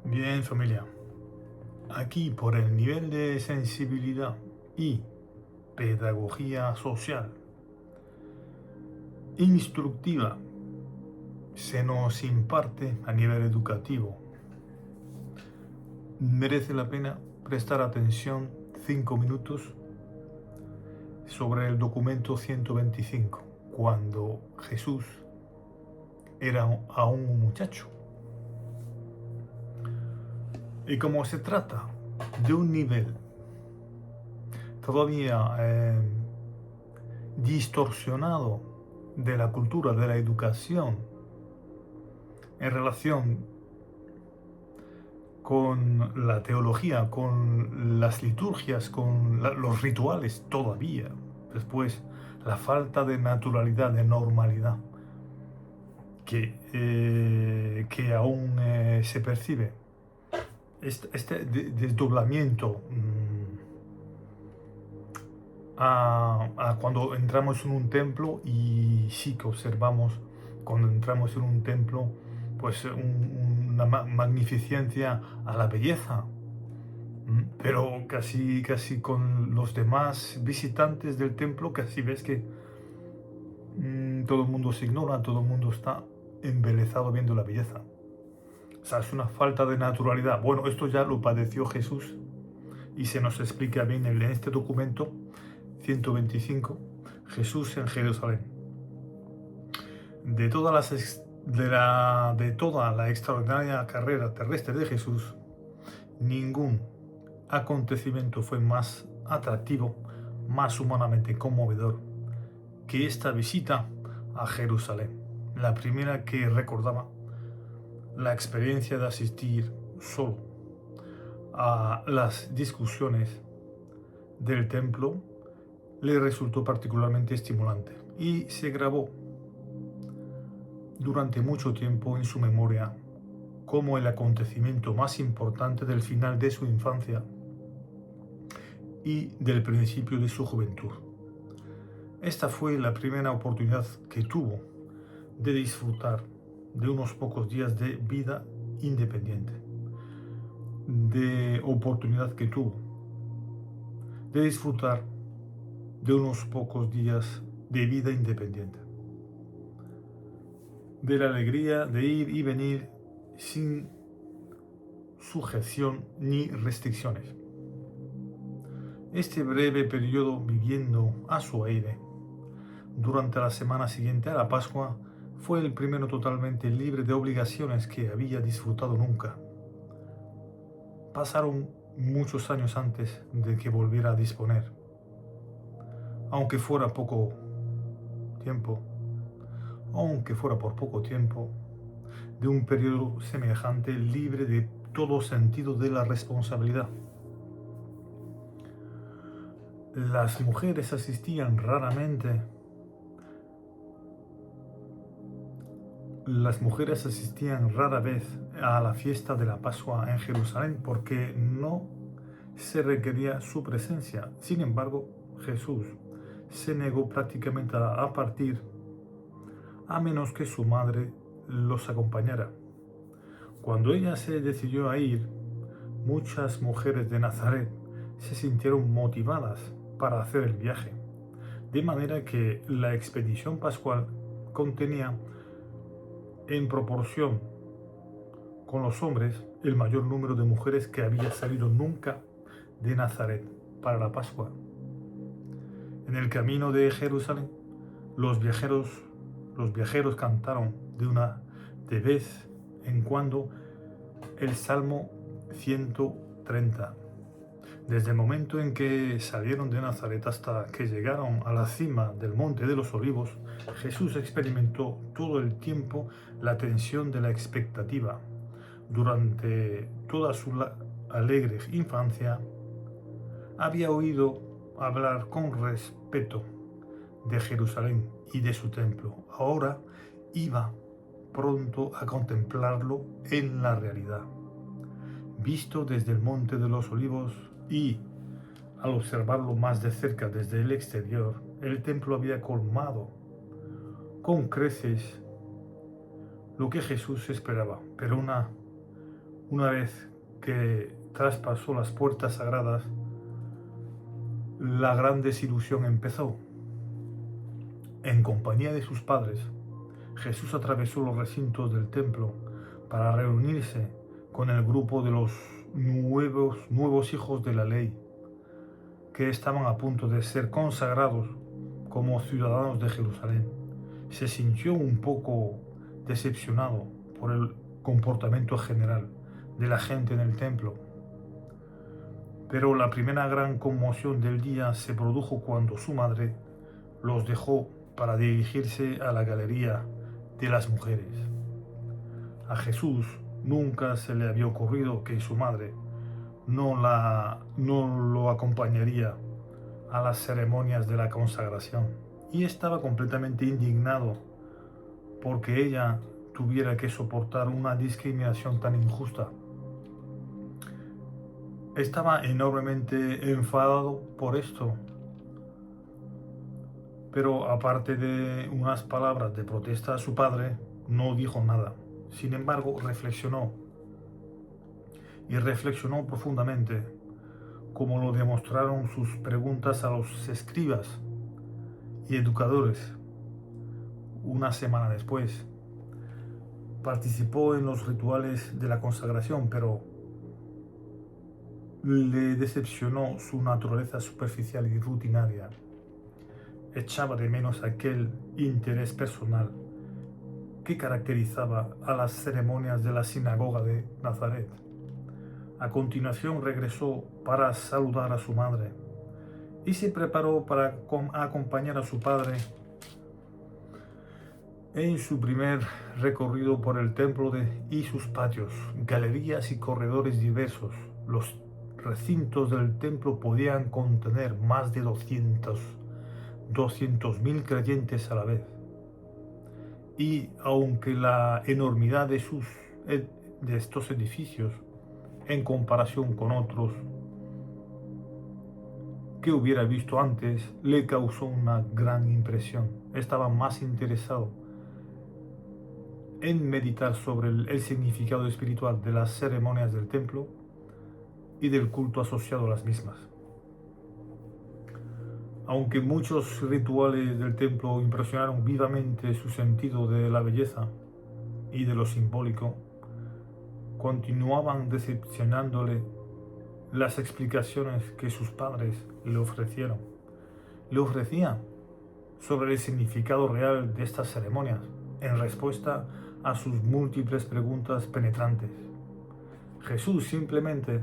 Bien, familia. Aquí, por el nivel de sensibilidad y pedagogía social instructiva se nos imparte a nivel educativo, merece la pena prestar atención 5 minutos sobre el documento 125, cuando Jesús era aún un muchacho. Y como se trata de un nivel todavía distorsionado de la cultura, de la educación, en relación con la teología, con las liturgias, con los rituales todavía. Después, la falta de naturalidad, de normalidad que aún se percibe. Este desdoblamiento a cuando entramos en un templo, y sí que observamos cuando entramos en un templo pues una magnificencia a la belleza, pero casi con los demás visitantes del templo casi ves que todo el mundo se ignora, todo el mundo está embelesado viendo la belleza. O sea, es una falta de naturalidad. Bueno, esto ya lo padeció Jesús y se nos explica bien en este documento 125, Jesús en Jerusalén. De toda la extraordinaria carrera terrestre de Jesús, ningún acontecimiento fue más atractivo, más humanamente conmovedor que esta visita a Jerusalén, la primera que recordaba la experiencia de asistir solo a las discusiones del templo. Le resultó particularmente estimulante y se grabó durante mucho tiempo en su memoria como el acontecimiento más importante del final de su infancia y del principio de su juventud. Esta fue la primera oportunidad que tuvo de disfrutar de unos pocos días de vida independiente, de oportunidad que tuvo de disfrutar de unos pocos días de vida independiente, de la alegría de ir y venir sin sujeción ni restricciones. Este breve periodo viviendo a su aire durante la semana siguiente a la Pascua fue el primero totalmente libre de obligaciones que había disfrutado nunca. Pasaron muchos años antes de que volviera a disponer, aunque fuera poco tiempo, aunque fuera por poco tiempo, de un periodo semejante libre de todo sentido de la responsabilidad. Las mujeres asistían raramente. Las mujeres asistían rara vez a la fiesta de la Pascua en Jerusalén porque no se requería su presencia. Sin embargo, Jesús se negó prácticamente a partir a menos que su madre los acompañara. Cuando ella se decidió a ir, muchas mujeres de Nazaret se sintieron motivadas para hacer el viaje, de manera que la expedición pascual contenía, en proporción con los hombres, el mayor número de mujeres que había salido nunca de Nazaret para la Pascua. En el camino de Jerusalén, los viajeros cantaron de vez en cuando el Salmo 130. Desde el momento en que salieron de Nazaret hasta que llegaron a la cima del Monte de los Olivos, Jesús experimentó todo el tiempo la tensión de la expectativa. Durante toda su alegre infancia, había oído hablar con respeto de Jerusalén y de su templo. Ahora iba pronto a contemplarlo en la realidad. Visto desde el Monte de los Olivos y al observarlo más de cerca desde el exterior, el templo había colmado con creces lo que Jesús esperaba, pero una Una vez que traspasó las puertas sagradas, la gran desilusión empezó. En compañía de sus padres, Jesús atravesó los recintos del templo para reunirse con el grupo de los nuevos hijos de la ley, que estaban a punto de ser consagrados como ciudadanos de Jerusalén. Se sintió un poco decepcionado por el comportamiento general de la gente en el templo. Pero la primera gran conmoción del día se produjo cuando su madre los dejó para dirigirse a la galería de las mujeres. A Jesús nunca se le había ocurrido que su madre no lo acompañaría a las ceremonias de la consagración, y estaba completamente indignado porque ella tuviera que soportar una discriminación tan injusta. Estaba enormemente enfadado por esto, pero aparte de unas palabras de protesta a su padre, no dijo nada. Sin embargo, reflexionó profundamente, como lo demostraron sus preguntas a los escribas y educadores. Una semana después, participó en los rituales de la consagración, pero le decepcionó su naturaleza superficial y rutinaria. Echaba de menos aquel interés personal que caracterizaba a las ceremonias de la sinagoga de Nazaret. A continuación regresó para saludar a su madre y se preparó para acompañar a su padre en su primer recorrido por el templo y sus patios, galerías y corredores diversos. Los recintos del templo podían contener más de 200.000 creyentes a la vez. Y aunque la enormidad de estos edificios, en comparación con otros que hubiera visto antes, le causó una gran impresión, estaba más interesado en meditar sobre el significado espiritual de las ceremonias del templo y del culto asociado a las mismas. Aunque muchos rituales del templo impresionaron vivamente su sentido de la belleza y de lo simbólico, continuaban decepcionándole las explicaciones que sus padres le ofrecieron. Le ofrecían sobre el significado real de estas ceremonias, en respuesta a sus múltiples preguntas penetrantes. Jesús simplemente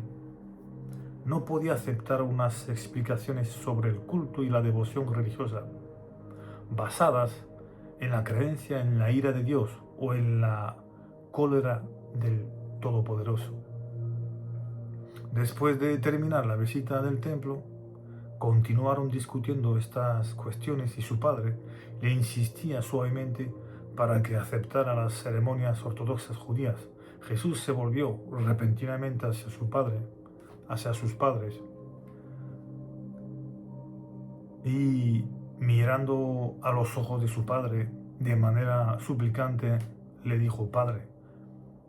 no podía aceptar unas explicaciones sobre el culto y la devoción religiosa, basadas en la creencia en la ira de Dios o en la cólera del Todopoderoso. Después de terminar la visita del templo, continuaron discutiendo estas cuestiones y su padre le insistía suavemente para que aceptara las ceremonias ortodoxas judías. Jesús se volvió repentinamente hacia sus padres, y mirando a los ojos de su padre de manera suplicante, le dijo: Padre,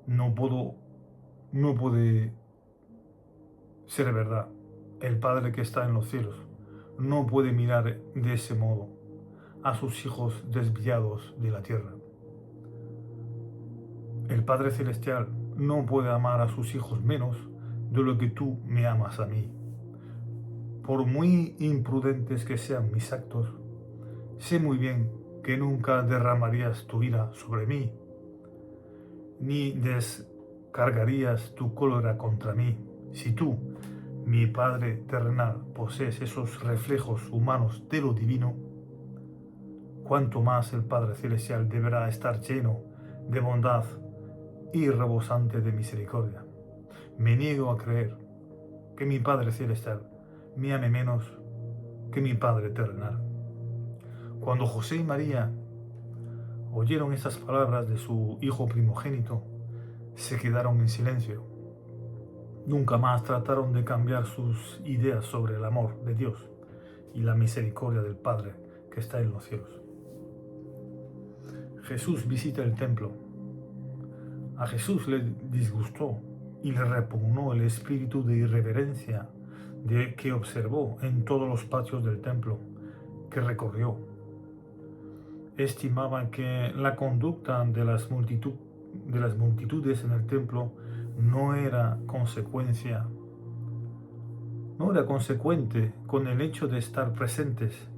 no puede ser verdad. El Padre que está en los cielos no puede mirar de ese modo a sus hijos desviados de la tierra. El Padre Celestial no puede amar a sus hijos menos de lo que tú me amas a mí. Por muy imprudentes que sean mis actos, sé muy bien que nunca derramarías tu ira sobre mí, ni descargarías tu cólera contra mí. Si tú, mi Padre terrenal, posees esos reflejos humanos de lo divino, cuanto más el Padre Celestial deberá estar lleno de bondad y rebosante de misericordia. Me niego a creer que mi Padre Celestial me ame menos que mi Padre terrenal. Cuando José y María oyeron estas palabras de su hijo primogénito, se quedaron en silencio. Nunca más trataron de cambiar sus ideas sobre el amor de Dios y la misericordia del Padre que está en los cielos. Jesús visita el templo. A Jesús le disgustó y le repugnó el espíritu de irreverencia que observó en todos los patios del templo que recorrió. Estimaba que la conducta de las multitudes en el templo no era consecuente con el hecho de estar presentes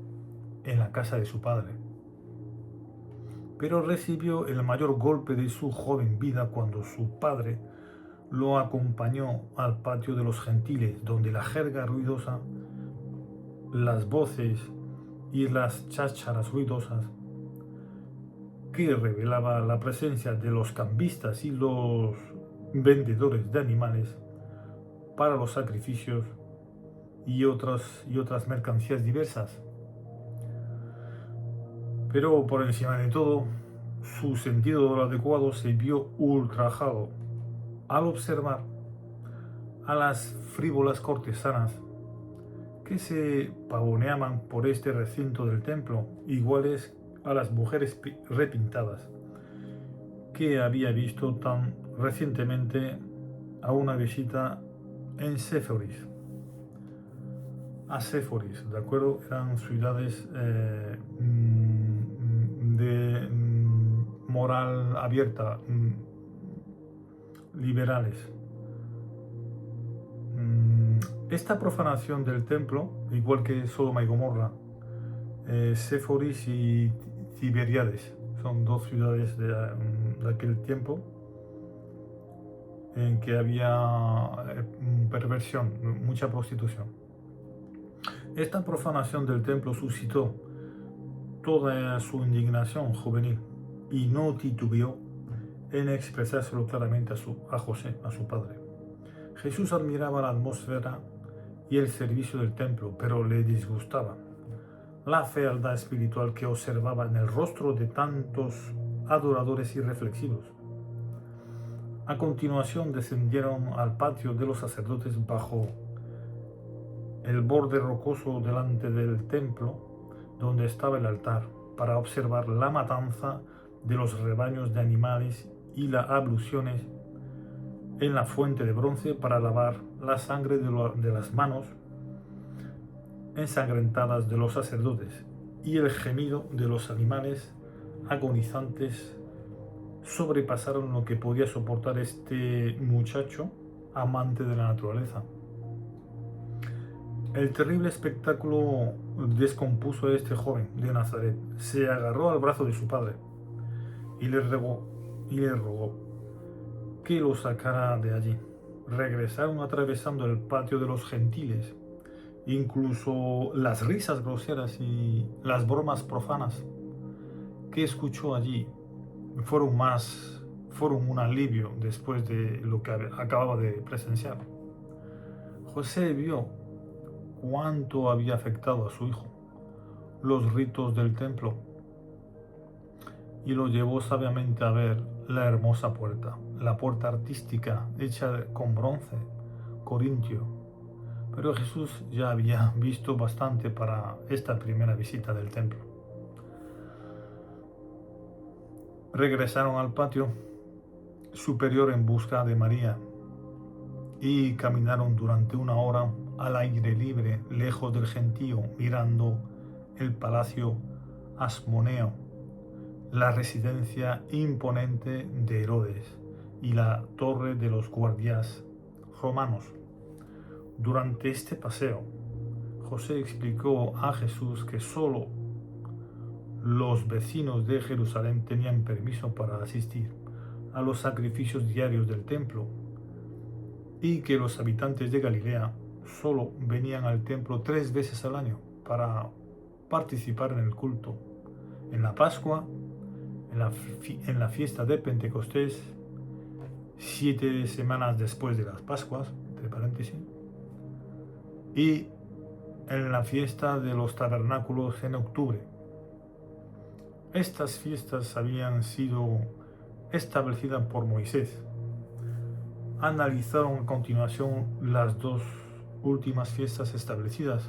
en la casa de su padre. Pero recibió el mayor golpe de su joven vida cuando su padre lo acompañó al patio de los gentiles, donde la jerga ruidosa, las voces y las chácharas ruidosas que revelaba la presencia de los cambistas y los vendedores de animales para los sacrificios y otras mercancías diversas. Pero por encima de todo, su sentido adecuado se vio ultrajado al observar a las frívolas cortesanas que se pavoneaban por este recinto del templo, iguales a las mujeres repintadas que había visto tan recientemente a una visita en Séforis. A Séforis, ¿de acuerdo? Eran ciudades de moral abierta, liberales. Esta profanación del templo, igual que Sodoma y Gomorra, Séforis y Tiberíades, son dos ciudades de aquel tiempo en que había perversión, mucha prostitución. Esta profanación del templo suscitó toda su indignación juvenil y no titubeó en expresárselo claramente a José, a su padre. Jesús admiraba la atmósfera y el servicio del templo, pero le disgustaba la fealdad espiritual que observaba en el rostro de tantos adoradores irreflexivos. A continuación descendieron al patio de los sacerdotes bajo el borde rocoso delante del templo, donde estaba el altar, para observar la matanza de los rebaños de animales y las abluciones en la fuente de bronce para lavar la sangre de las manos ensangrentadas de los sacerdotes y el gemido de los animales agonizantes sobrepasaron lo que podía soportar este muchacho amante de la naturaleza. El terrible espectáculo descompuso a este joven de Nazaret. Se agarró al brazo de su padre y le rogó que lo sacara de allí. Regresaron atravesando el patio de los gentiles. Incluso las risas groseras y las bromas profanas que escuchó allí fueron un alivio después de lo que acababa de presenciar. José vio cuánto había afectado a su hijo los ritos del templo y lo llevó sabiamente a ver la hermosa puerta, la puerta artística hecha con bronce corintio. Pero Jesús ya había visto bastante para esta primera visita del templo. Regresaron al patio superior en busca de María y caminaron durante una hora al aire libre, lejos del gentío, mirando el palacio Asmoneo, la residencia imponente de Herodes y la torre de los guardias romanos. Durante este paseo, José explicó a Jesús que solo los vecinos de Jerusalén tenían permiso para asistir a los sacrificios diarios del templo y que los habitantes de Galilea solo venían al templo 3 veces al año para participar en el culto, en la Pascua, en la fiesta de Pentecostés, 7 semanas después de las Pascuas, entre paréntesis, y en la fiesta de los tabernáculos en octubre. Estas fiestas habían sido establecidas por Moisés. Analizaron a continuación las dos últimas fiestas establecidas,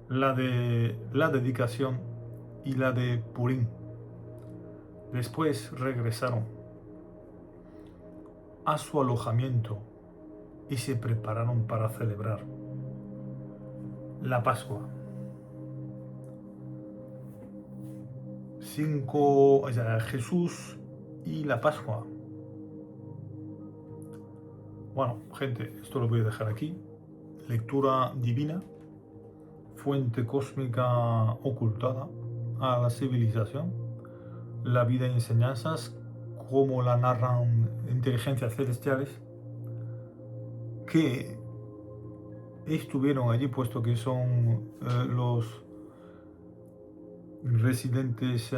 la de la dedicación y la de Purim. Después regresaron a su alojamiento y se prepararon para celebrar la Pascua. Jesús y la Pascua. Bueno, gente, esto lo voy a dejar aquí. Lectura divina, fuente cósmica ocultada a la civilización, la vida y enseñanzas, como la narran inteligencias celestiales que estuvieron allí, puesto que son los residentes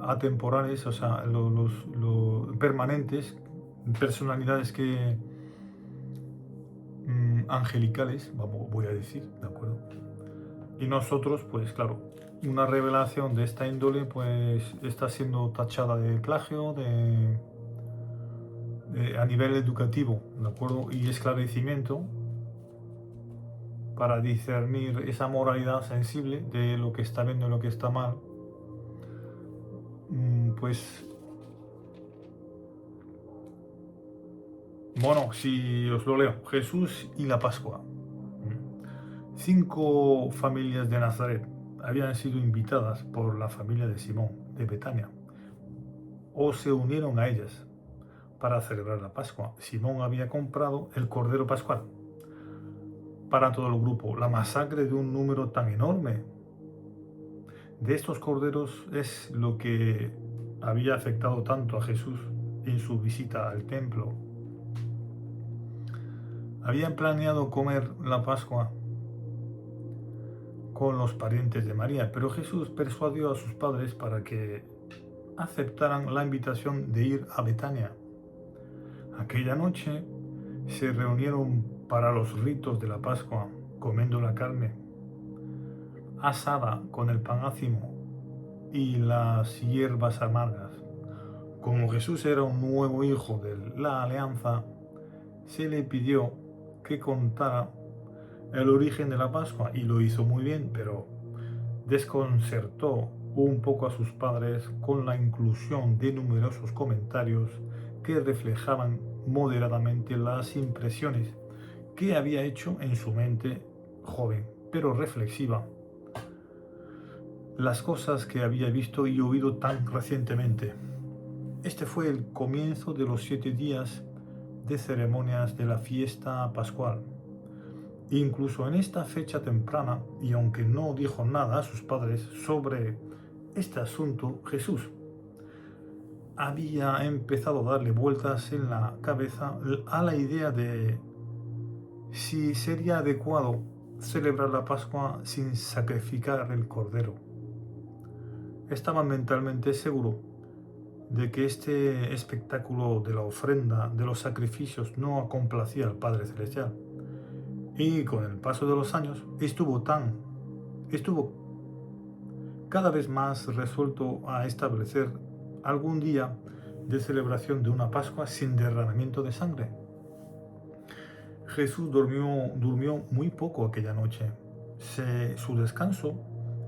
atemporales, o sea, los permanentes, personalidades que angelicales, voy a decir, ¿de acuerdo? Y nosotros, pues claro, una revelación de esta índole, pues está siendo tachada de plagio, a nivel educativo, ¿de acuerdo? Y esclarecimiento para discernir esa moralidad sensible de lo que está bien y lo que está mal. Pues bueno, si os lo leo, Jesús y la Pascua. 5 familias de Nazaret habían sido invitadas por la familia de Simón de Betania o se unieron a ellas para celebrar la Pascua. Simón había comprado el cordero pascual para todo el grupo. La masacre de un número tan enorme de estos corderos es lo que había afectado tanto a Jesús en su visita al templo. Habían planeado comer la Pascua con los parientes de María, pero Jesús persuadió a sus padres para que aceptaran la invitación de ir a Betania. Aquella noche se reunieron para los ritos de la Pascua, comiendo la carne asada con el pan ácimo y las hierbas amargas. Como Jesús era un nuevo hijo de la alianza, se le pidió que contara el origen de la Pascua y lo hizo muy bien, pero desconcertó un poco a sus padres con la inclusión de numerosos comentarios que reflejaban moderadamente las impresiones que había hecho en su mente joven, pero reflexiva, las cosas que había visto y oído tan recientemente. Este fue el comienzo de los 7 días de ceremonias de la fiesta pascual. Incluso en esta fecha temprana, y aunque no dijo nada a sus padres sobre este asunto, Jesús había empezado a darle vueltas en la cabeza a la idea de si sería adecuado celebrar la Pascua sin sacrificar el cordero. Estaba mentalmente seguro de que este espectáculo de la ofrenda, de los sacrificios, no complacía al Padre Celestial. Y con el paso de los años estuvo cada vez más resuelto a establecer algún día de celebración de una Pascua sin derramamiento de sangre. Jesús durmió muy poco aquella noche. Su descanso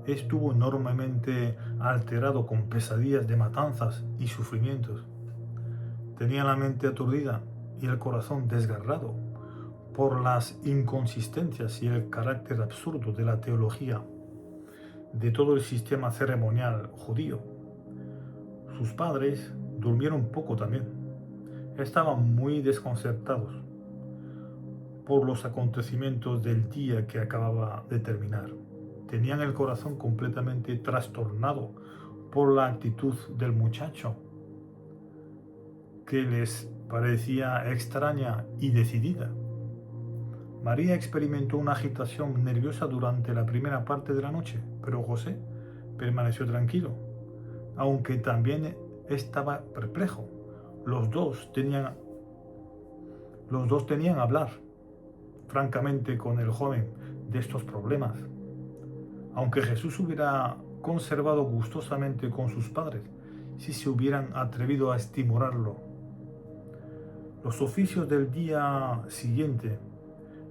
estuvo enormemente alterado con pesadillas de matanzas y sufrimientos. Tenía la mente aturdida y el corazón desgarrado por las inconsistencias y el carácter absurdo de la teología de todo el sistema ceremonial judío. Sus padres durmieron poco también. Estaban muy desconcertados por los acontecimientos del día que acababa de terminar. Tenían el corazón completamente trastornado por la actitud del muchacho, que les parecía extraña y decidida. María experimentó una agitación nerviosa durante la primera parte de la noche, pero José permaneció tranquilo, aunque también estaba perplejo. Los dos tenían a hablar francamente con el joven de estos problemas. Aunque Jesús hubiera conservado gustosamente con sus padres si se hubieran atrevido a estimularlo. Los oficios del día siguiente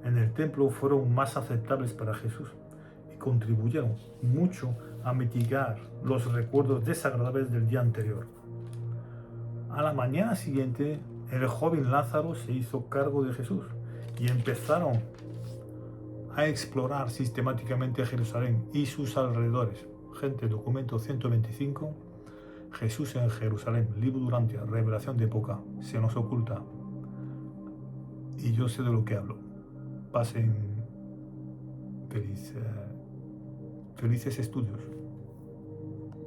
en el templo fueron más aceptables para Jesús y contribuyeron mucho a mitigar los recuerdos desagradables del día anterior. A la mañana siguiente el joven Lázaro se hizo cargo de Jesús y empezaron a explorar sistemáticamente Jerusalén y sus alrededores. Gente, documento 125, Jesús en Jerusalén, libro Durantia, revelación de época, se nos oculta. Y yo sé de lo que hablo. Pasen felices estudios.